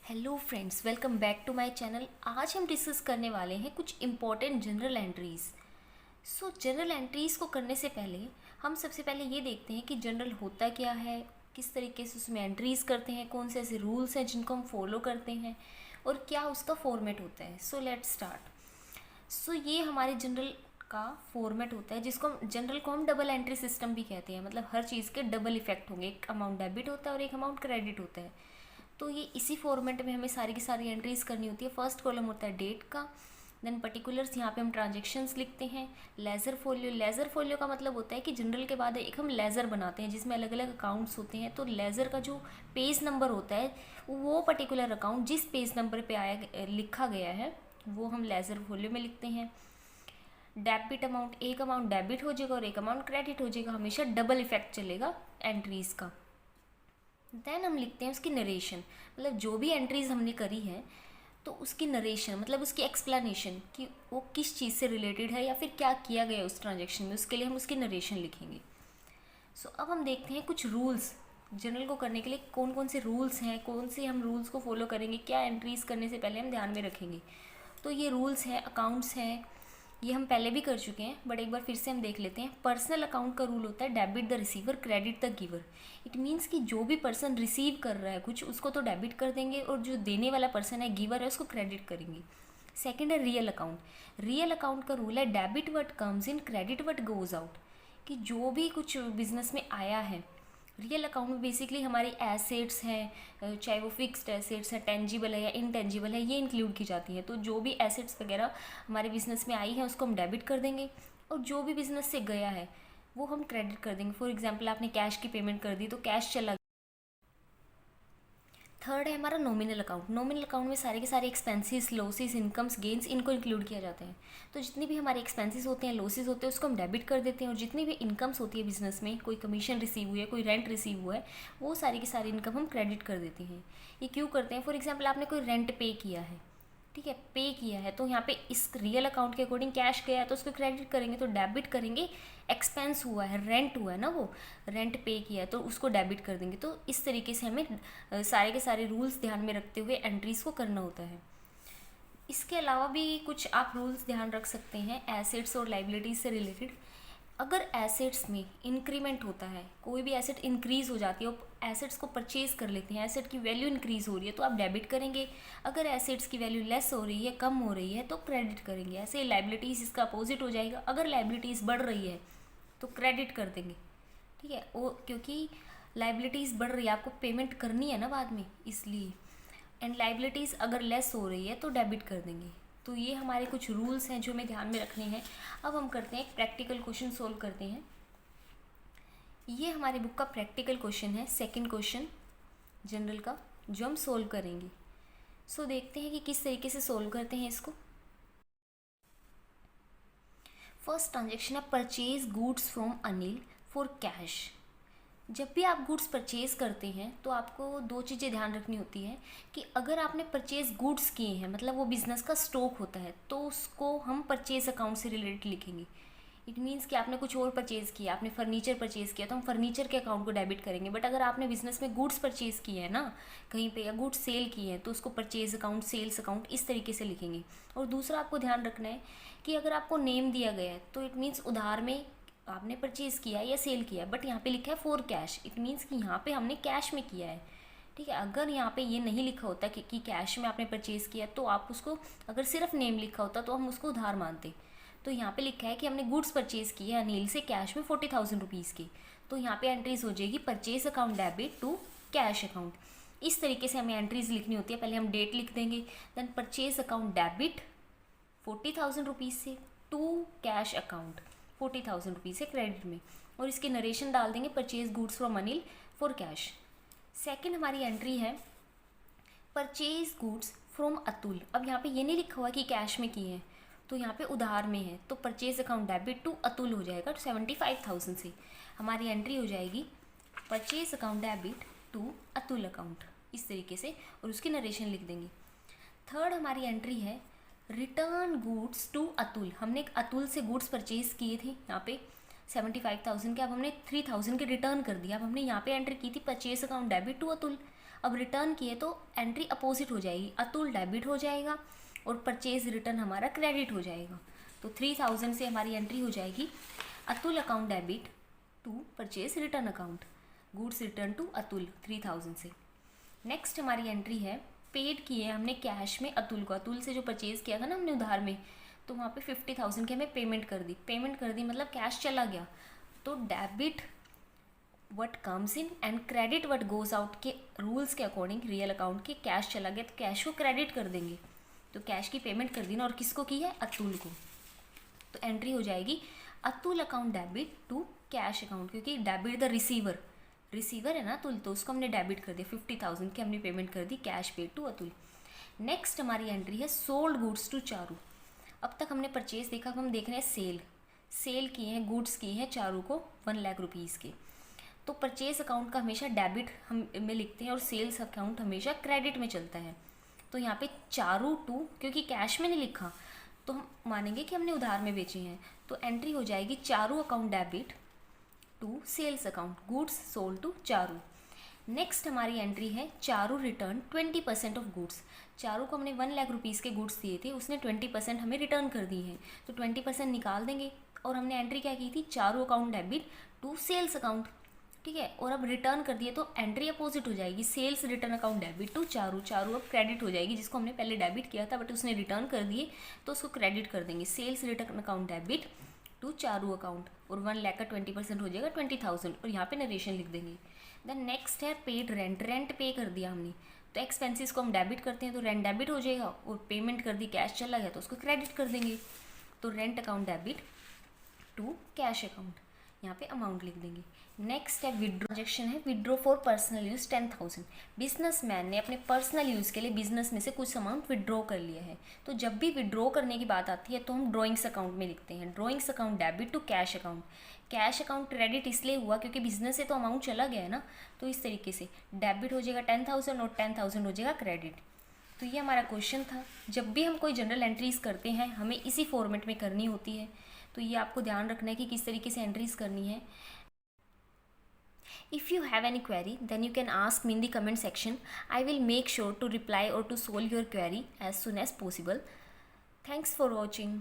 Hello friends, welcome back to my channel. आज हम discuss करने वाले हैं कुछ important general entries. General entries को करने से पहले हम सबसे पहले ये देखते हैं कि जनरल होता क्या है, किस तरीके से उसमें एंट्रीज़ करते हैं, कौन से ऐसे रूल्स हैं जिनको हम फॉलो करते हैं और क्या उसका फॉर्मेट होता है। Let's start. ये हमारे जनरल का फॉर्मेट होता है, जिसको हम जनरल को हम डबल एंट्री सिस्टम भी कहते हैं। मतलब हर चीज़ के डबल इफेक्ट होंगे, एक अमाउंट डेबिट होता है और एक अमाउंट क्रेडिट होता है। तो ये इसी फॉर्मेट में हमें सारी की सारी एंट्रीज करनी होती है। फर्स्ट कॉलम होता है डेट का, देन पर्टिकुलर्स, यहाँ पे हम ट्रांजेक्शन्स लिखते हैं। लेजर फोलियो, लेजर फोलियो का मतलब होता है कि जनरल के बाद एक हम लेजर बनाते हैं जिसमें अलग अलग अकाउंट्स होते हैं। तो लेजर का जो पेज नंबर होता है, वो पर्टिकुलर अकाउंट जिस पेज नंबर पे आया लिखा गया है वो हम लेजर फोलियो में लिखते हैं। डेबिट अमाउंट, एक अमाउंट डेबिट हो जाएगा और एक अमाउंट क्रेडिट हो जाएगा, हमेशा डबल इफेक्ट चलेगा एंट्रीज का। देन हम लिखते हैं उसकी नरेशन, मतलब जो भी एंट्रीज हमने करी है तो उसकी नरेशन मतलब उसकी एक्सप्लेनेशन कि वो किस चीज़ से रिलेटेड है या फिर क्या किया गया उस ट्रांजेक्शन में, उसके लिए हम उसकी नरेशन लिखेंगे। अब हम देखते हैं कुछ रूल्स जनरल को करने के लिए, कौन कौन से रूल्स हैं, कौन से हम रूल्स को फॉलो करेंगे, क्या एंट्रीज करने से पहले हम ध्यान में रखेंगे। तो ये रूल्स हैं, अकाउंट्स हैं, ये हम पहले भी कर चुके हैं बट एक बार फिर से हम देख लेते हैं। पर्सनल अकाउंट का रूल होता है debit the receiver credit the giver. It means कि जो भी पर्सन रिसीव कर रहा है कुछ, उसको तो डेबिट कर देंगे और जो देने वाला पर्सन है, गिवर है, उसको क्रेडिट करेंगे। सेकेंड है रियल अकाउंट। रियल अकाउंट का रूल है debit what comes in credit what goes out. कि जो भी कुछ बिजनेस में आया है, रियल अकाउंट में बेसिकली हमारी एसेट्स हैं, चाहे वो फिक्स्ड एसेट्स है, टेंजिबल है या इनटेंजिबल है, ये इंक्लूड की जाती हैं। तो जो भी एसेट्स वगैरह हमारे बिजनेस में आई है उसको हम डेबिट कर देंगे और जो भी बिजनेस से गया है वो हम क्रेडिट कर देंगे। फॉर एग्जांपल आपने कैश की पेमेंट कर दी तो कैश चला। थर्ड है हमारा नॉमिनल अकाउंट। नॉमिनल अकाउंट में सारे के सारे एक्सपेंसेस, लॉसेस, इनकम्स, गेन्स, इनको इंक्लूड किया जाता है। तो जितनी भी हमारे एक्सपेंसेस होते हैं, लॉसेस होते हैं, उसको हम डेबिट कर देते हैं और जितनी भी इनकम्स होती है बिजनेस में, कोई कमीशन रिसीव हुई है, कोई रेंट रिसीव हुआ है, वो सारी की सारी इनकम हम क्रेडिट कर देते हैं। ये क्यों करते हैं? फॉर एग्जाम्पल आपने कोई रेंट पे किया है, ठीक है, पे किया है, तो यहाँ पे इस रियल अकाउंट के अकॉर्डिंग कैश गया है तो उसको क्रेडिट करेंगे, तो डेबिट करेंगे। एक्सपेंस हुआ है, रेंट हुआ है ना, वो रेंट पे किया है तो उसको डेबिट कर देंगे। तो इस तरीके से हमें सारे के सारे रूल्स ध्यान में रखते हुए एंट्रीज को करना होता है। इसके अलावा भी कुछ आप रूल्स ध्यान रख सकते हैं एसेट्स और लाइबिलिटीज से रिलेटेड। अगर एसेट्स में इंक्रीमेंट होता है, कोई भी एसेट इंक्रीज हो जाती है और एसेट्स को परचेज कर लेते हैं, एसेट की वैल्यू इंक्रीज हो रही है तो आप डेबिट करेंगे। अगर एसेट्स की वैल्यू लेस हो रही है, कम हो रही है, तो क्रेडिट करेंगे। ऐसे लाइबिलिटीज़ इसका अपोजिट हो जाएगा। अगर लाइबिलिटीज़ बढ़ रही है तो क्रेडिट कर देंगे, ठीक है, वो क्योंकि लाइबिलिटीज़ बढ़ रही है, आपको पेमेंट करनी है ना बाद में, इसलिए। एंड लाइबिलिटीज़ अगर लेस हो रही है तो डेबिट कर देंगे। तो ये हमारे कुछ रूल्स हैं जो हमें ध्यान में रखने हैं। अब हम करते हैं एक प्रैक्टिकल क्वेश्चन सोल्व करते हैं। ये हमारी बुक का प्रैक्टिकल क्वेश्चन है, सेकंड क्वेश्चन जनरल का, जो हम सोल्व करेंगे। देखते हैं कि किस तरीके से सोल्व करते हैं इसको। फर्स्ट ट्रांजेक्शन है purchase goods from Anil for cash. जब भी आप गुड्स परचेज़ करते हैं तो आपको दो चीज़ें ध्यान रखनी होती है कि अगर आपने परचेज़ गुड्स किए हैं, मतलब वो बिज़नेस का स्टॉक होता है, तो उसको हम परचेज़ अकाउंट से रिलेटेड लिखेंगे। इट मीन्स कि आपने कुछ और परचेज़ किया, आपने फर्नीचर परचेज़ किया तो हम फर्नीचर के अकाउंट को डेबिट करेंगे। बट अगर आपने बिजनेस में गुड्स परचेज़ किए हैं ना कहीं पे, या गुड्स सेल किए हैं, तो उसको परचेज़ अकाउंट, सेल्स अकाउंट, इस तरीके से लिखेंगे। और दूसरा आपको ध्यान रखना है कि अगर आपको नेम दिया गया है तो इट मीन्स उधार में आपने परचेज़ किया या सेल किया, बट यहाँ पे लिखा है फॉर कैश, इट मीन्स कि यहाँ पे हमने कैश में किया है, ठीक है। अगर यहाँ पे ये नहीं लिखा होता कि कैश में आपने परचेज़ किया, तो आप उसको, अगर सिर्फ नेम लिखा होता तो हम उसको उधार मानते। तो यहाँ पे लिखा है कि हमने गुड्स परचेज़ किए अनिल से कैश में 40,000 रुपीज़ की, तो यहाँ पे एंट्रीज हो जाएगी purchase account debit to cash account. इस तरीके से हमें एंट्रीज लिखनी होती है। पहले हम डेट लिख देंगे, then purchase account debit 40,000 rupees से टू कैश अकाउंट 40,000 रुपीज़ से क्रेडिट में, और इसके नरेशन डाल देंगे purchase goods from Anil for cash. Second हमारी एंट्री है परचेज गुड्स फ्रॉम अतुल। अब यहाँ पे ये नहीं लिखा हुआ कि कैश में किए हैं, तो यहाँ पे उधार में है, तो purchase account debit to Atul हो जाएगा 75,000 से। हमारी एंट्री हो जाएगी purchase account debit to Atul account, इस तरीके से, और उसकी नरेशन लिख देंगे। थर्ड हमारी एंट्री है रिटर्न गुड्स टू अतुल। हमने एक अतुल से गुड्स परचेज किए थे यहाँ पे 75,000 के, अब हमने 3,000 के रिटर्न कर दिया। अब हमने यहाँ पे एंट्री की थी purchase account debit to Atul. अब रिटर्न किए तो एंट्री अपोजिट हो जाएगी, अतुल डेबिट हो जाएगा और परचेज रिटर्न हमारा क्रेडिट हो जाएगा। तो 3000 से हमारी एंट्री हो जाएगी Atul account debit to purchase return account, goods return to Atul 3000 से। नेक्स्ट हमारी एंट्री है पेड किए हमने कैश में अतुल को, अतुल से जो परचेज किया था ना हमने उधार में, तो वहाँ पे 50,000 की हमें पेमेंट कर दी मतलब कैश चला गया। तो debit what comes in and credit what goes out के रूल्स के अकॉर्डिंग रियल अकाउंट के कैश चला गया तो कैश को क्रेडिट कर देंगे। तो कैश की पेमेंट कर दी ना, और किसको की है, अतुल को। तो एंट्री हो जाएगी Atul account debit to cash account, क्योंकि डेबिट द रिसीवर है ना अतुल, तो उसको हमने डेबिट कर दिया, 50,000 की हमने पेमेंट कर दी, कैश पे टू अतुल। नेक्स्ट हमारी एंट्री है सोल्ड गुड्स टू चारू। अब तक हमने परचेज देखा, अब हम देख रहे हैं सेल किए हैं, गुड्स किए हैं चारू को 1 लाख रुपीज़ के। तो परचेज अकाउंट का हमेशा डेबिट हम में लिखते हैं और सेल्स अकाउंट हमेशा क्रेडिट में चलता है। तो यहाँ पे चारू टू, क्योंकि कैश में नहीं लिखा तो हम मानेंगे कि हमने उधार में बेचे हैं, तो एंट्री हो जाएगी Charu account debit to sales account, goods sold to Charu. Next हमारी एंट्री है Charu return 20% of goods. Charu को हमने 1 लाख रुपीज़ के गुड्स दिए थे, उसने 20% हमें रिटर्न कर दिए हैं, तो 20% निकाल देंगे। और हमने एंट्री क्या की थी, Charu account debit to sales account, ठीक है। और अब रिटर्न कर दिए तो एंट्री अपोजिट हो जाएगी, sales return account debit to Charu अब क्रेडिट हो जाएगी, जिसको हमने पहले डेबिट किया था बट उसने रिटर्न कर दिए तो उसको क्रेडिट कर देंगे, sales return account debit to Charu account. और 1 लाख का 20% हो जाएगा 20,000, और यहाँ पे नरेशन लिख देंगे। देन नेक्स्ट है पेड रेंट पे कर दिया हमने, तो एक्सपेंसेस को हम डेबिट करते हैं तो रेंट डेबिट हो जाएगा, और पेमेंट कर दी, कैश चला गया तो उसको क्रेडिट कर देंगे। तो rent account debit to cash account, यहाँ पे अमाउंट लिख देंगे। नेक्स्ट है विड्रॉ ट्रांजेक्शन है, withdraw for personal use 10,000। Businessman ने अपने पर्सनल यूज़ के लिए बिजनेस में से कुछ अमाउंट विड्रॉ कर लिया है, तो जब भी विड्रॉ करने की बात आती है तो हम ड्रॉइंग्स अकाउंट में लिखते हैं, drawings account debit to cash account. Cash account credit इसलिए हुआ क्योंकि बिजनेस से तो अमाउंट चला गया है ना, तो इस तरीके से डेबिट हो जाएगा 10,000 और 10,000 हो जाएगा क्रेडिट। तो ये हमारा क्वेश्चन था। जब भी हम कोई जनरल एंट्रीज करते हैं हमें इसी फॉर्मेट में करनी होती है, तो ये आपको ध्यान रखना है कि किस तरीके से एंट्रीज करनी है। If you have any query, then you can ask me in the comment section. I will make sure to reply or to solve your query as soon as possible. Thanks for watching.